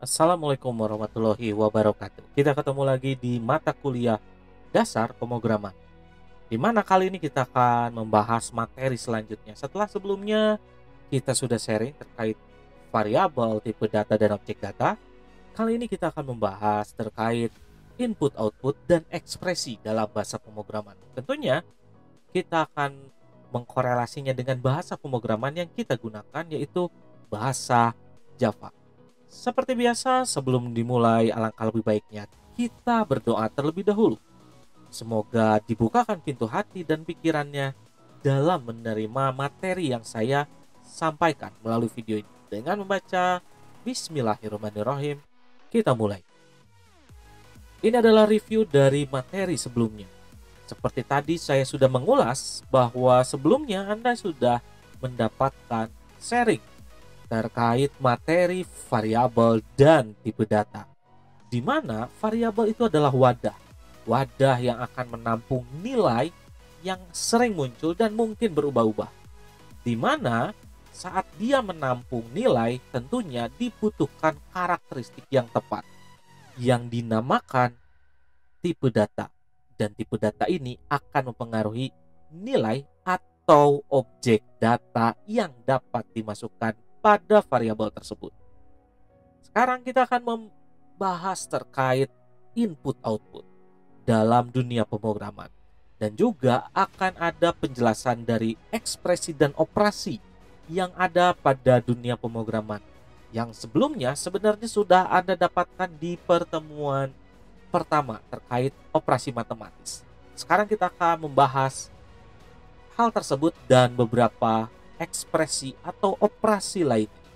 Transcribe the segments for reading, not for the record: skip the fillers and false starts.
Assalamualaikum warahmatullahi wabarakatuh. Kita ketemu lagi di mata kuliah dasar pemrograman. Di mana kali ini kita akan membahas materi selanjutnya. Setelah sebelumnya kita sudah sharing terkait variabel, tipe data dan objek data. Kali ini kita akan membahas terkait input, output dan ekspresi dalam bahasa pemrograman. Tentunya kita akan mengkorelasinya dengan bahasa pemrograman yang kita gunakan, yaitu bahasa Java. Seperti biasa, sebelum dimulai, alangkah lebih baiknya kita berdoa terlebih dahulu. Semoga dibukakan pintu hati dan pikirannya dalam menerima materi yang saya sampaikan melalui video ini. Dengan membaca Bismillahirrahmanirrahim, kita mulai. Ini adalah review dari materi sebelumnya. Seperti tadi saya sudah mengulas bahwa sebelumnya Anda sudah mendapatkan sharing terkait materi variabel dan tipe data, di mana variabel itu adalah wadah yang akan menampung nilai yang sering muncul dan mungkin berubah-ubah, di mana saat dia menampung nilai tentunya dibutuhkan karakteristik yang tepat yang dinamakan tipe data, dan tipe data ini akan mempengaruhi nilai atau objek data yang dapat dimasukkan pada variabel tersebut. Sekarang kita akan membahas terkait input-output dalam dunia pemrograman, dan juga akan ada penjelasan dari ekspresi dan operasi yang ada pada dunia pemrograman yang sebelumnya sebenarnya sudah Anda dapatkan di pertemuan pertama terkait operasi matematis. Sekarang kita akan membahas hal tersebut dan beberapa ekspresi atau operasi lainnya.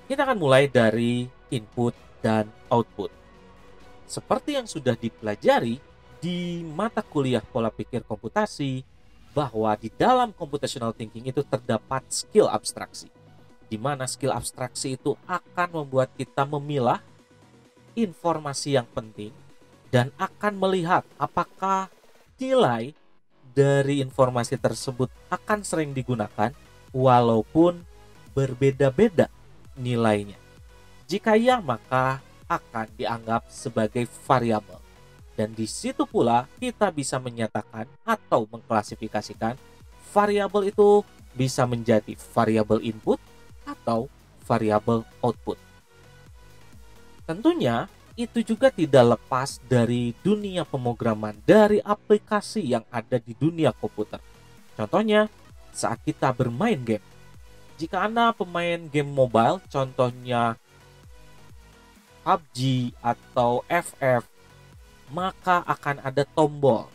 Kita akan mulai dari input dan output. Seperti yang sudah dipelajari di mata kuliah pola pikir komputasi, bahwa di dalam computational thinking itu terdapat skill abstraksi, di mana skill abstraksi itu akan membuat kita memilah informasi yang penting dan akan melihat apakah nilai dari informasi tersebut akan sering digunakan walaupun berbeda-beda nilainya. Jika iya, maka akan dianggap sebagai variabel. Dan di situ pula kita bisa menyatakan atau mengklasifikasikan variabel itu bisa menjadi variabel input atau variabel output. Tentunya itu juga tidak lepas dari dunia pemrograman, dari aplikasi yang ada di dunia komputer. Contohnya, saat kita bermain game. Jika Anda pemain game mobile, contohnya PUBG atau FF, maka akan ada tombol.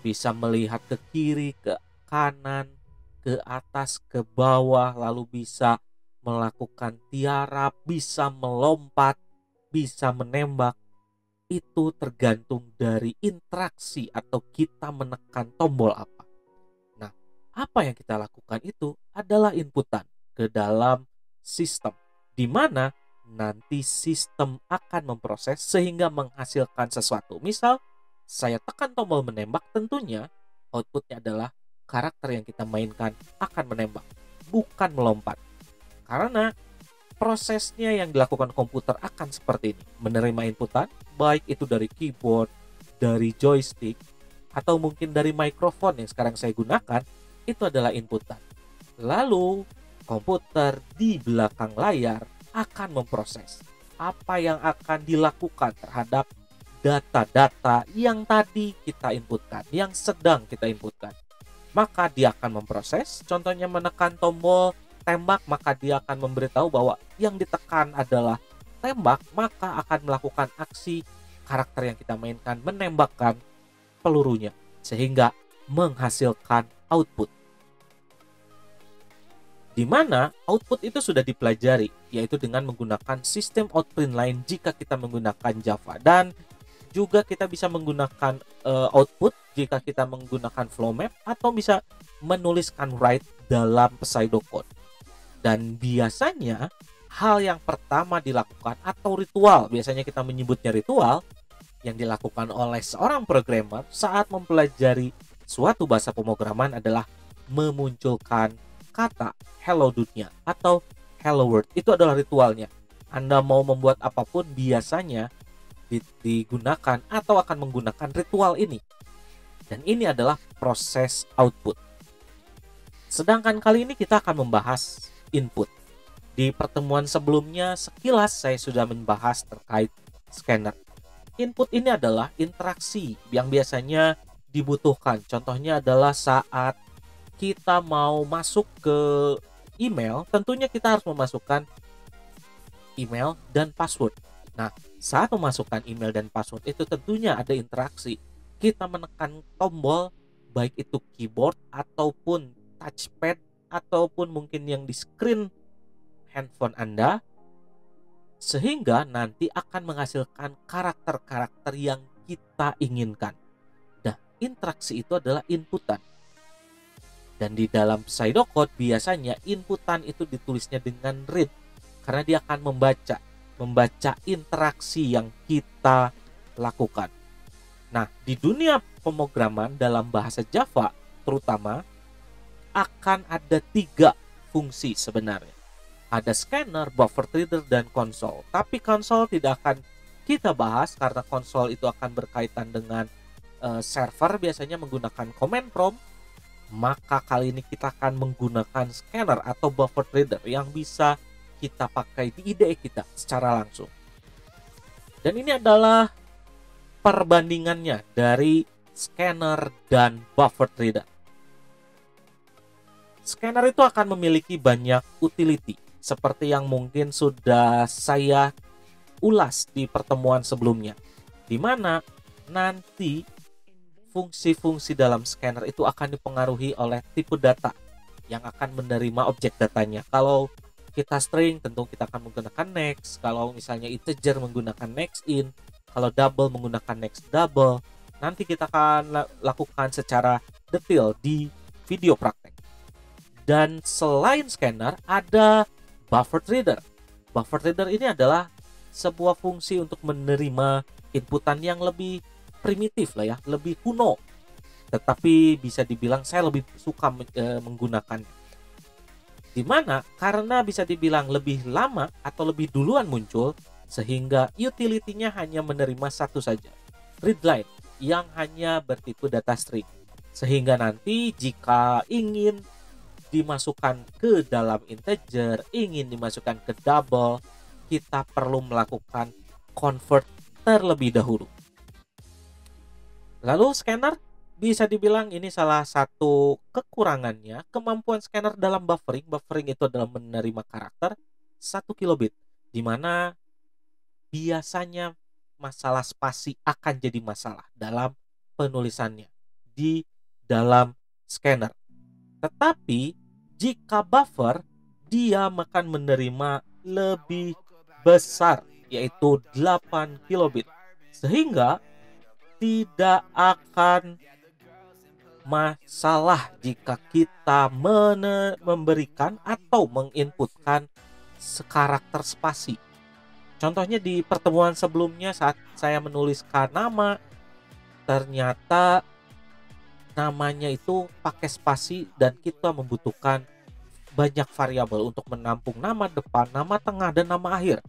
Bisa melihat ke kiri, ke kanan, ke atas, ke bawah, lalu bisa melakukan tiarap, bisa melompat, bisa menembak. Itu tergantung dari interaksi atau kita menekan tombol apa. Nah, apa yang kita lakukan itu adalah inputan ke dalam sistem, di mana nanti sistem akan memproses sehingga menghasilkan sesuatu. Misal, saya tekan tombol menembak, tentunya outputnya adalah karakter yang kita mainkan akan menembak, bukan melompat. Karena prosesnya yang dilakukan komputer akan seperti ini, menerima inputan, baik itu dari keyboard, dari joystick, atau mungkin dari mikrofon yang sekarang saya gunakan, itu adalah inputan. Lalu, komputer di belakang layar akan memproses apa yang akan dilakukan terhadap data-data yang tadi kita inputkan, yang sedang kita inputkan. Maka dia akan memproses, contohnya menekan tombol tembak, maka dia akan memberitahu bahwa yang ditekan adalah tembak, maka akan melakukan aksi karakter yang kita mainkan, menembakkan pelurunya, sehingga menghasilkan output. Di mana output itu sudah dipelajari, yaitu dengan menggunakan sistem outprint line jika kita menggunakan Java, dan juga kita bisa menggunakan output jika kita menggunakan flow map, atau bisa menuliskan write dalam pseudocode. Dan biasanya hal yang pertama dilakukan atau ritual, biasanya kita menyebutnya ritual, yang dilakukan oleh seorang programmer saat mempelajari suatu bahasa pemrograman adalah memunculkan kata hello dunia atau hello world. Itu adalah ritualnya. Anda mau membuat apapun biasanya digunakan atau akan menggunakan ritual ini. Dan ini adalah proses output. Sedangkan kali ini kita akan membahas input. Di pertemuan sebelumnya sekilas saya sudah membahas terkait scanner. Input ini adalah interaksi yang biasanya dibutuhkan. Contohnya adalah saat kita mau masuk ke email, tentunya kita harus memasukkan email dan password. Nah, saat memasukkan email dan password itu tentunya ada interaksi. Kita menekan tombol, baik itu keyboard ataupun touchpad ataupun mungkin yang di screen handphone Anda, sehingga nanti akan menghasilkan karakter-karakter yang kita inginkan. Nah, interaksi itu adalah inputan. Dan di dalam pseudocode biasanya inputan itu ditulisnya dengan read, karena dia akan membaca interaksi yang kita lakukan. Nah, di dunia pemrograman dalam bahasa Java terutama akan ada 3 fungsi sebenarnya. Ada scanner, buffer reader, dan konsol. Tapi konsol tidak akan kita bahas karena konsol itu akan berkaitan dengan server, biasanya menggunakan command prompt. Maka kali ini kita akan menggunakan scanner atau buffer reader yang bisa kita pakai di IDE kita secara langsung. Dan ini adalah perbandingannya dari scanner dan buffer reader. Scanner itu akan memiliki banyak utility seperti yang mungkin sudah saya ulas di pertemuan sebelumnya, di mana nanti fungsi-fungsi dalam scanner itu akan dipengaruhi oleh tipe data yang akan menerima objek datanya. Kalau kita string, tentu kita akan menggunakan next. Kalau misalnya integer menggunakan next in, kalau double menggunakan next double. Nanti kita akan lakukan secara detail di video praktek. Dan selain scanner ada buffer reader. Buffer reader ini adalah sebuah fungsi untuk menerima inputan yang lebih primitif lah ya, lebih kuno. Tetapi bisa dibilang saya lebih suka menggunakannya. Dimana karena bisa dibilang lebih lama atau lebih duluan muncul, sehingga utility-nya hanya menerima satu saja, readline, yang hanya bertipe data string. Sehingga nanti jika ingin dimasukkan ke dalam integer, ingin dimasukkan ke double, kita perlu melakukan convert terlebih dahulu. Lalu scanner bisa dibilang ini salah satu kekurangannya, kemampuan scanner dalam buffering. Buffering itu adalah menerima karakter 1 kilobit, di mana biasanya masalah spasi akan jadi masalah dalam penulisannya di dalam scanner. Tetapi jika buffer, dia akan menerima lebih besar, yaitu 8 kilobit. Sehingga tidak akan masalah jika kita memberikan atau menginputkan karakter spasi. Contohnya di pertemuan sebelumnya saat saya menuliskan nama, ternyata namanya itu pakai spasi dan kita membutuhkan banyak variabel untuk menampung nama depan, nama tengah, dan nama akhir.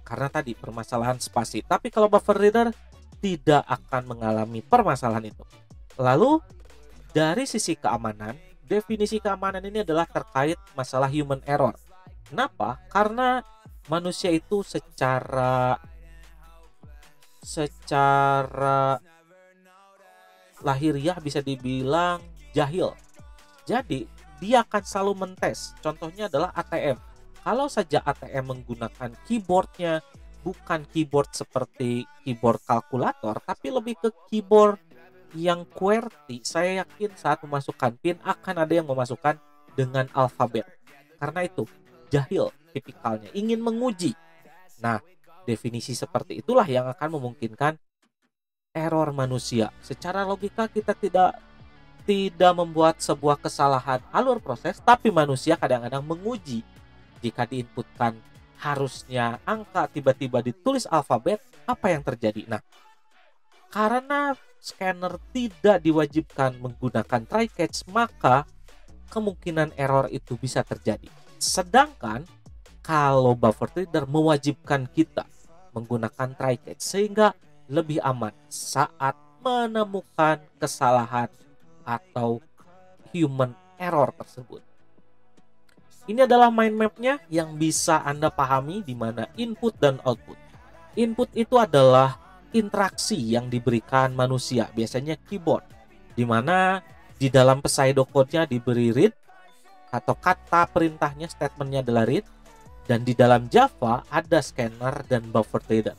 Karena tadi permasalahan spasi. Tapi kalau buffer reader tidak akan mengalami permasalahan itu. Lalu dari sisi keamanan, definisi keamanan ini adalah terkait masalah human error. Kenapa? Karena manusia itu secara lahiriah bisa dibilang jahil. Jadi dia akan selalu mentes. Contohnya adalah ATM. Kalau saja ATM menggunakan keyboardnya bukan keyboard seperti keyboard kalkulator, tapi lebih ke keyboard yang QWERTY, saya yakin saat memasukkan PIN akan ada yang memasukkan dengan alfabet. Karena itu jahil tipikalnya, ingin menguji. Nah, definisi seperti itulah yang akan memungkinkan error manusia. Secara logika kita tidak membuat sebuah kesalahan alur proses, tapi manusia kadang-kadang menguji. Jika diinputkan harusnya angka, tiba-tiba ditulis alfabet, apa yang terjadi? Nah, karena scanner tidak diwajibkan menggunakan try catch, maka kemungkinan error itu bisa terjadi. Sedangkan kalau buffer reader mewajibkan kita menggunakan try catch sehingga lebih aman saat menemukan kesalahan atau human error tersebut. Ini adalah mind mapnya yang bisa Anda pahami di mana input dan output. Input itu adalah interaksi yang diberikan manusia, biasanya keyboard, di mana di dalam pseudocode-nya diberi read atau kata perintahnya, statementnya adalah read, dan di dalam Java ada scanner dan buffer reader.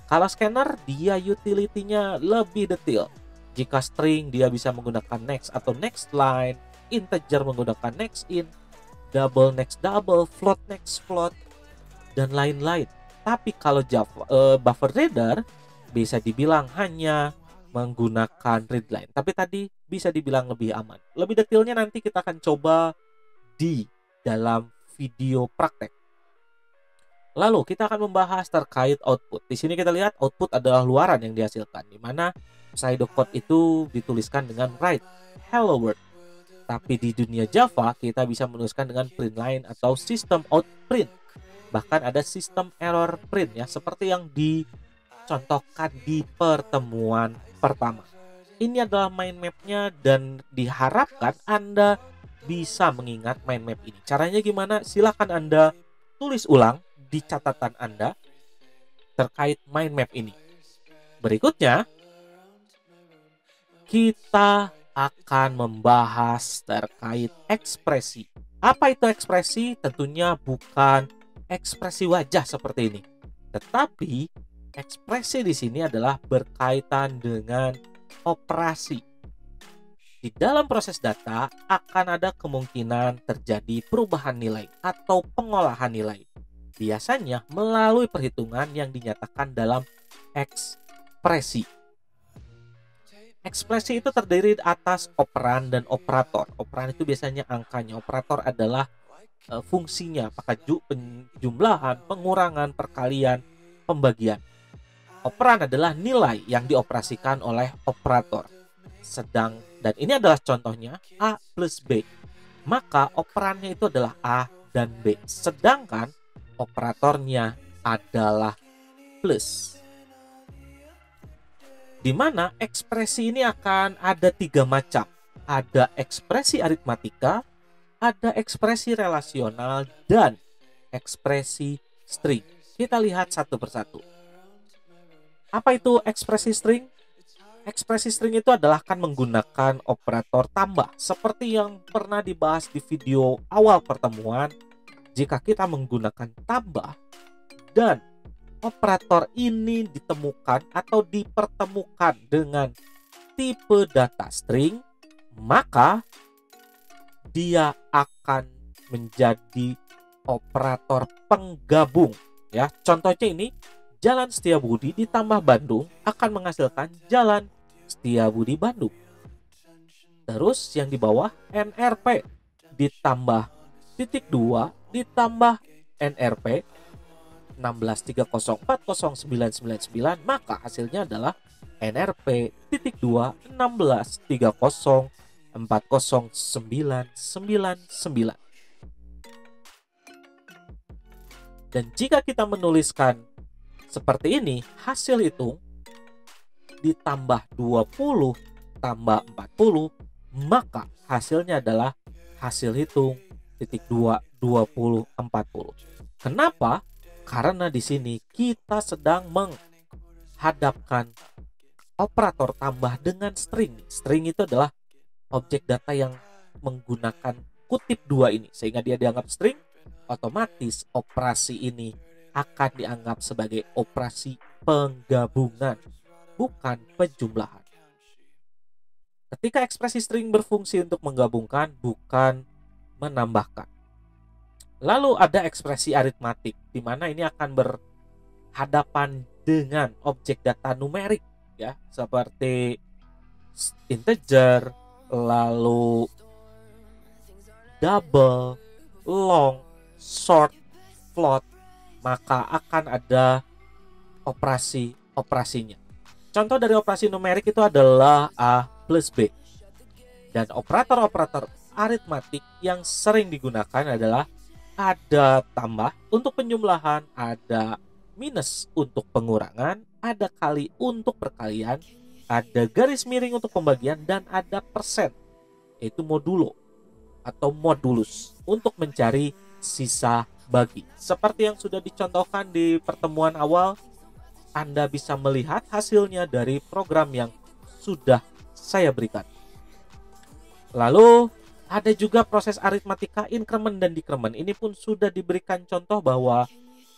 Kalau scanner dia utility-nya lebih detail. Jika string dia bisa menggunakan next atau next line, integer menggunakan next int, double next double, float next float, dan lain-lain. Tapi kalau buffer reader bisa dibilang hanya menggunakan readline. Tapi tadi bisa dibilang lebih aman. Lebih detailnya nanti kita akan coba di dalam video praktek. Lalu kita akan membahas terkait output. Di sini kita lihat output adalah luaran yang dihasilkan, di mana pseudocode itu dituliskan dengan write hello world. Tapi di dunia Java kita bisa menuliskan dengan print line atau system out print. Bahkan ada sistem error print ya, seperti yang dicontohkan di pertemuan pertama. Ini adalah mind mapnya dan diharapkan Anda bisa mengingat mind map ini. Caranya gimana? Silahkan Anda tulis ulang di catatan Anda terkait mind map ini. Berikutnya, kita akan membahas terkait ekspresi. Apa itu ekspresi? Tentunya bukan ekspresi wajah seperti ini, tetapi ekspresi di sini adalah berkaitan dengan operasi. Di dalam proses data akan ada kemungkinan terjadi perubahan nilai atau pengolahan nilai. Biasanya melalui perhitungan yang dinyatakan dalam ekspresi. Ekspresi itu terdiri atas operan dan operator. Operan itu biasanya angkanya. Operator adalah fungsinya, apakah penjumlahan, pengurangan, perkalian, pembagian. Operan adalah nilai yang dioperasikan oleh operator. Dan ini adalah contohnya A plus B. Maka operannya itu adalah A dan B. Sedangkan operatornya adalah plus. Di mana ekspresi ini akan ada 3 macam. Ada ekspresi aritmatika, ada ekspresi relasional, dan ekspresi string. Kita lihat satu persatu. Apa itu ekspresi string? Ekspresi string itu adalah akan menggunakan operator tambah. Seperti yang pernah dibahas di video awal pertemuan, jika kita menggunakan tambah dan operator ini ditemukan atau dipertemukan dengan tipe data string, maka dia akan menjadi operator penggabung ya. Contohnya ini, Jalan Setiabudi ditambah Bandung akan menghasilkan Jalan Setiabudi Bandung. Terus yang di bawah NRP ditambah titik 2 ditambah NRP 1630409999, maka hasilnya adalah NRP titik 2 1630409999. Dan jika kita menuliskan seperti ini, hasil hitung ditambah 20 tambah 40, maka hasilnya adalah hasil hitung titik 2 20 40. Kenapa? Karena di sini kita sedang menghadapkan operator tambah dengan string. String itu adalah objek data yang menggunakan kutip 2 ini, sehingga dia dianggap string. Otomatis operasi ini akan dianggap sebagai operasi penggabungan, bukan penjumlahan. Ketika ekspresi string berfungsi untuk menggabungkan, bukan menambahkan. Lalu ada ekspresi aritmatik, di mana ini akan berhadapan dengan objek data numerik, ya, seperti integer, lalu double, long, short, float, maka akan ada operasinya. Contoh dari operasi numerik itu adalah A plus B. Dan operator-operator aritmatik yang sering digunakan adalah ada tambah untuk penjumlahan, ada minus untuk pengurangan, ada kali untuk perkalian, ada garis miring untuk pembagian, dan ada persen, yaitu modulo atau modulus untuk mencari sisa bagi. Seperti yang sudah dicontohkan di pertemuan awal, Anda bisa melihat hasilnya dari program yang sudah saya berikan. Lalu ada juga proses aritmatika increment dan decrement. Ini pun sudah diberikan contoh bahwa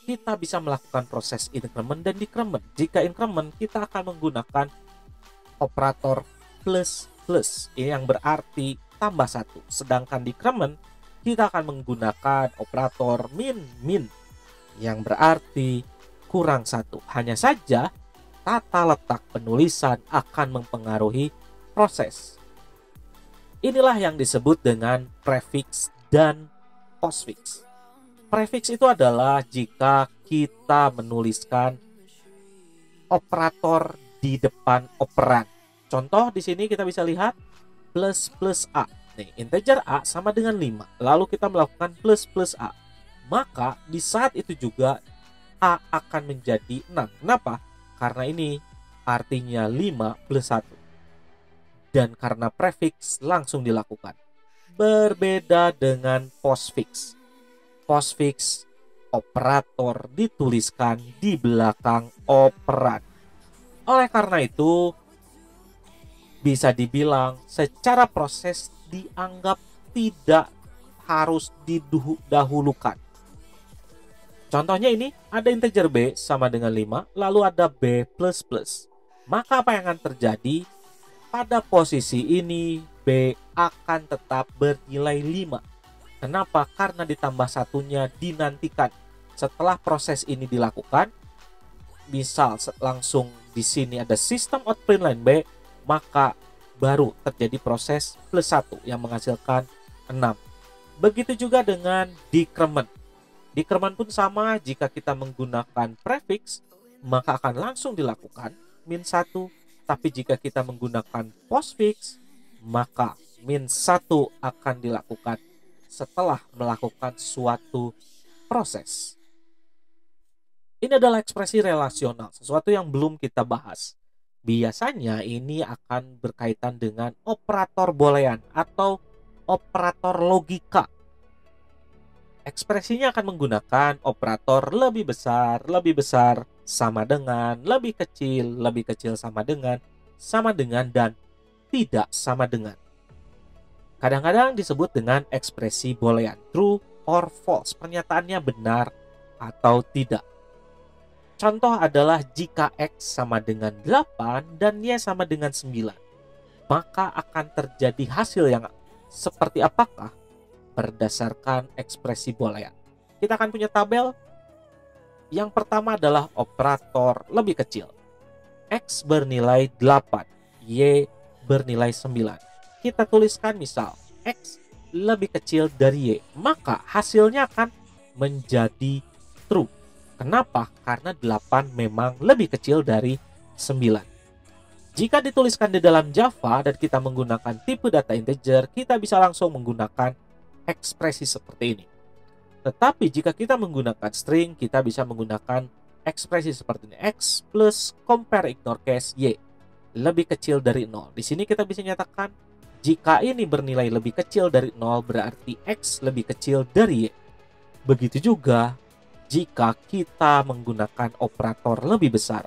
kita bisa melakukan proses increment dan decrement. Jika increment, kita akan menggunakan operator plus plus, ini yang berarti tambah 1. Sedangkan decrement, kita akan menggunakan operator min min, yang berarti kurang 1. Hanya saja tata letak penulisan akan mempengaruhi proses. Inilah yang disebut dengan prefix dan postfix. Prefix itu adalah jika kita menuliskan operator di depan operan. Contoh di sini kita bisa lihat plus plus A. Nih, integer A sama dengan 5. Lalu kita melakukan plus plus A. Maka di saat itu juga A akan menjadi 6. Kenapa? Karena ini artinya 5 plus 1. Dan karena prefix langsung dilakukan. Berbeda dengan postfix. Postfix, operator dituliskan di belakang operan. Oleh karena itu, bisa dibilang secara proses dianggap tidak harus didahulukan. Contohnya ini, ada integer B sama dengan 5, lalu ada B plus plus. Maka apa yang akan terjadi? Pada posisi ini, B akan tetap bernilai 5. Kenapa? Karena ditambah satunya dinantikan. Setelah proses ini dilakukan, misal langsung di sini ada sistem out print line B, maka baru terjadi proses plus 1 yang menghasilkan 6. Begitu juga dengan decrement. Decrement pun sama, jika kita menggunakan prefix, maka akan langsung dilakukan min 1. Tapi jika kita menggunakan postfix, maka min 1 akan dilakukan setelah melakukan suatu proses. Ini adalah ekspresi relasional, sesuatu yang belum kita bahas. Biasanya ini akan berkaitan dengan operator boolean atau operator logika. Ekspresinya akan menggunakan operator lebih besar, sama dengan, lebih kecil sama dengan, dan tidak sama dengan. Kadang-kadang disebut dengan ekspresi boolean, true or false, pernyataannya benar atau tidak. Contoh adalah jika X sama dengan 8 dan Y sama dengan 9, maka akan terjadi hasil yang seperti apakah? Berdasarkan ekspresi boolean. Kita akan punya tabel. Yang pertama adalah operator lebih kecil. X bernilai 8, Y bernilai 9. Kita tuliskan misal X lebih kecil dari Y, maka hasilnya akan menjadi true. Kenapa? Karena 8 memang lebih kecil dari 9. Jika dituliskan di dalam Java dan kita menggunakan tipe data integer, kita bisa langsung menggunakan ekspresi seperti ini. Tetapi jika kita menggunakan string, kita bisa menggunakan ekspresi seperti ini. X plus compare ignore case Y lebih kecil dari 0. Di sini kita bisa nyatakan jika ini bernilai lebih kecil dari 0, berarti X lebih kecil dari Y. Begitu juga jika kita menggunakan operator lebih besar.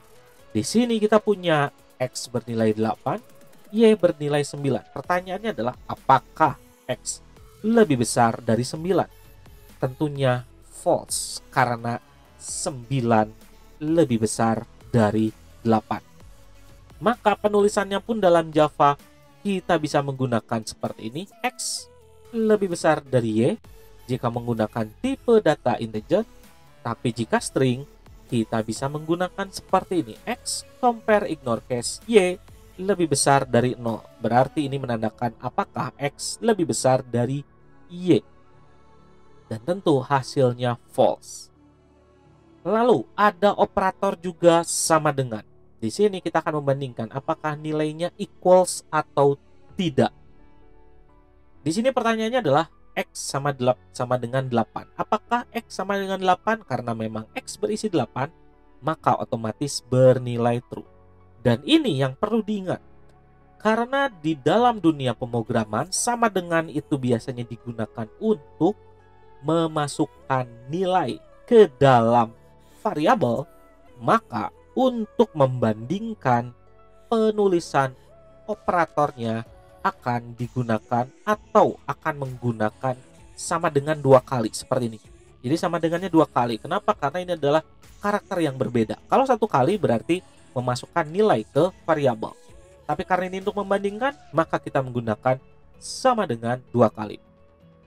Di sini kita punya X bernilai 8, Y bernilai 9. Pertanyaannya adalah apakah X lebih besar dari 9? Tentunya false, karena 9 lebih besar dari 8. Maka penulisannya pun dalam Java kita bisa menggunakan seperti ini. X lebih besar dari Y jika menggunakan tipe data integer. Tapi jika string, kita bisa menggunakan seperti ini. X compare ignore case Y lebih besar dari 0. Berarti ini menandakan apakah X lebih besar dari Y. Dan tentu hasilnya false. Lalu ada operator juga sama dengan. Di sini kita akan membandingkan apakah nilainya equals atau tidak. Di sini pertanyaannya adalah X sama dengan 8. Apakah X sama dengan 8? Karena memang X berisi 8, maka otomatis bernilai true. Dan ini yang perlu diingat. Karena di dalam dunia pemrograman, sama dengan itu biasanya digunakan untuk memasukkan nilai ke dalam variabel, maka untuk membandingkan penulisan operatornya akan digunakan atau akan menggunakan sama dengan 2 kali seperti ini. Jadi sama dengannya 2 kali. Kenapa? Karena ini adalah karakter yang berbeda. Kalau 1 kali berarti memasukkan nilai ke variabel. Tapi karena ini untuk membandingkan, maka kita menggunakan sama dengan 2 kali.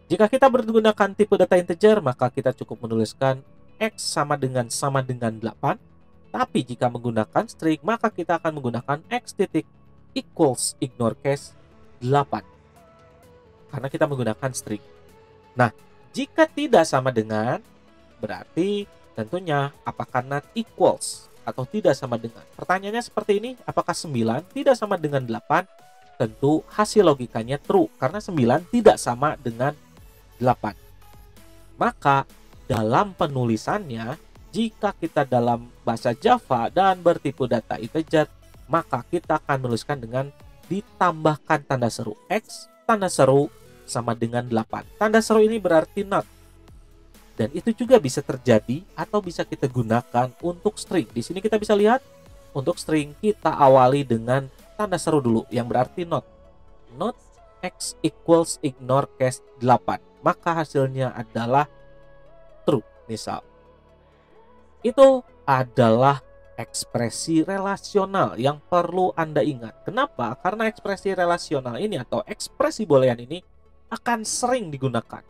Jika kita menggunakan tipe data integer, maka kita cukup menuliskan X sama dengan 8. Tapi jika menggunakan string, maka kita akan menggunakan X titik equals ignore case 8. Karena kita menggunakan string. Nah, jika tidak sama dengan, berarti tentunya apakah not equals atau tidak sama dengan. Pertanyaannya seperti ini, apakah 9 tidak sama dengan 8? Tentu hasil logikanya true, karena 9 tidak sama dengan 8. Maka dalam penulisannya, jika kita dalam bahasa Java dan bertipe data integer, maka kita akan menuliskan dengan ditambahkan tanda seru X, tanda seru sama dengan 8. Tanda seru ini berarti not. Dan itu juga bisa terjadi atau bisa kita gunakan untuk string. Di sini kita bisa lihat untuk string kita awali dengan tanda seru dulu yang berarti not. Not X equals ignore case 8. Maka hasilnya adalah true. Misal. Itu adalah ekspresi relasional yang perlu Anda ingat. Kenapa? Karena ekspresi relasional ini atau ekspresi boolean ini akan sering digunakan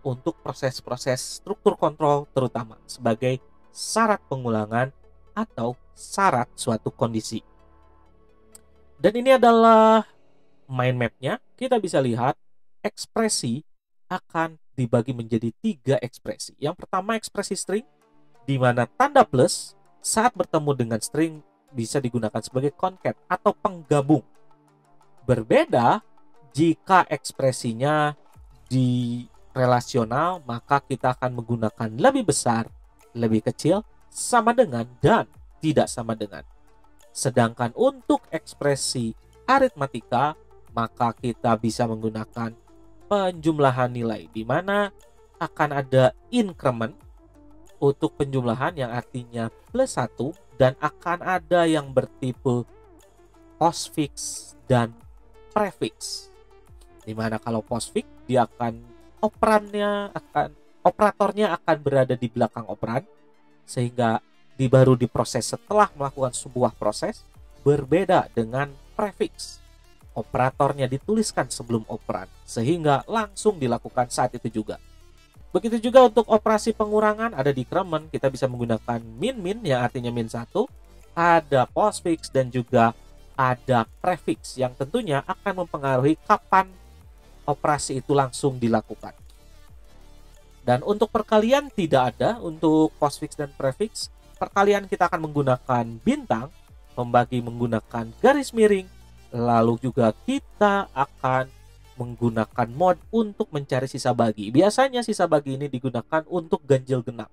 untuk proses-proses struktur kontrol, terutama sebagai syarat pengulangan atau syarat suatu kondisi. Dan ini adalah mind map-nya. Kita bisa lihat ekspresi akan dibagi menjadi 3 ekspresi. Yang pertama ekspresi string, di mana tanda plus saat bertemu dengan string bisa digunakan sebagai concat atau penggabung. Berbeda jika ekspresinya di relasional, maka kita akan menggunakan lebih besar, lebih kecil, sama dengan, dan tidak sama dengan. Sedangkan untuk ekspresi aritmatika, maka kita bisa menggunakan penjumlahan nilai, di mana akan ada increment untuk penjumlahan yang artinya plus 1, dan akan ada yang bertipe postfix dan prefix. Dimana kalau postfix dia akan operatornya akan berada di belakang operan, sehingga baru diproses setelah melakukan sebuah proses. Berbeda dengan prefix, operatornya dituliskan sebelum operan sehingga langsung dilakukan saat itu juga. Begitu juga untuk operasi pengurangan, ada decrement, kita bisa menggunakan min yang artinya min 1, ada postfix, dan juga ada prefix yang tentunya akan mempengaruhi kapan operasi itu langsung dilakukan. Dan untuk perkalian tidak ada untuk postfix dan prefix. Perkalian kita akan menggunakan bintang, membagi menggunakan garis miring, lalu juga kita akan menggunakan mod untuk mencari sisa bagi. Biasanya sisa bagi ini digunakan untuk ganjil genap.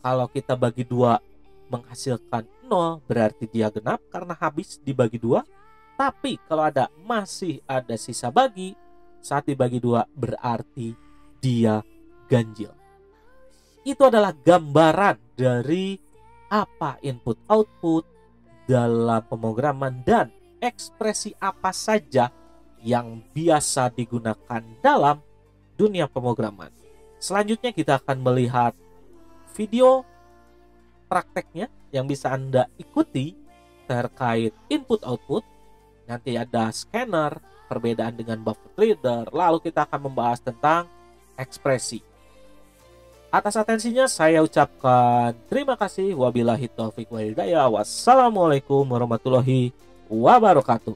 Kalau kita bagi 2 menghasilkan 0, berarti dia genap karena habis dibagi 2. Tapi kalau masih ada sisa bagi, saat dibagi 2 berarti dia ganjil. Itu adalah gambaran dari apa input output dalam pemrograman dan ekspresi apa saja yang biasa digunakan dalam dunia pemrograman. Selanjutnya kita akan melihat video prakteknya yang bisa Anda ikuti terkait input output. Nanti ada scanner, perbedaan dengan buffer reader, lalu kita akan membahas tentang ekspresi. Atas atensinya saya ucapkan terima kasih. Wabillahi taufiq wal hidayah. Wassalamualaikum warahmatullahi wabarakatuh.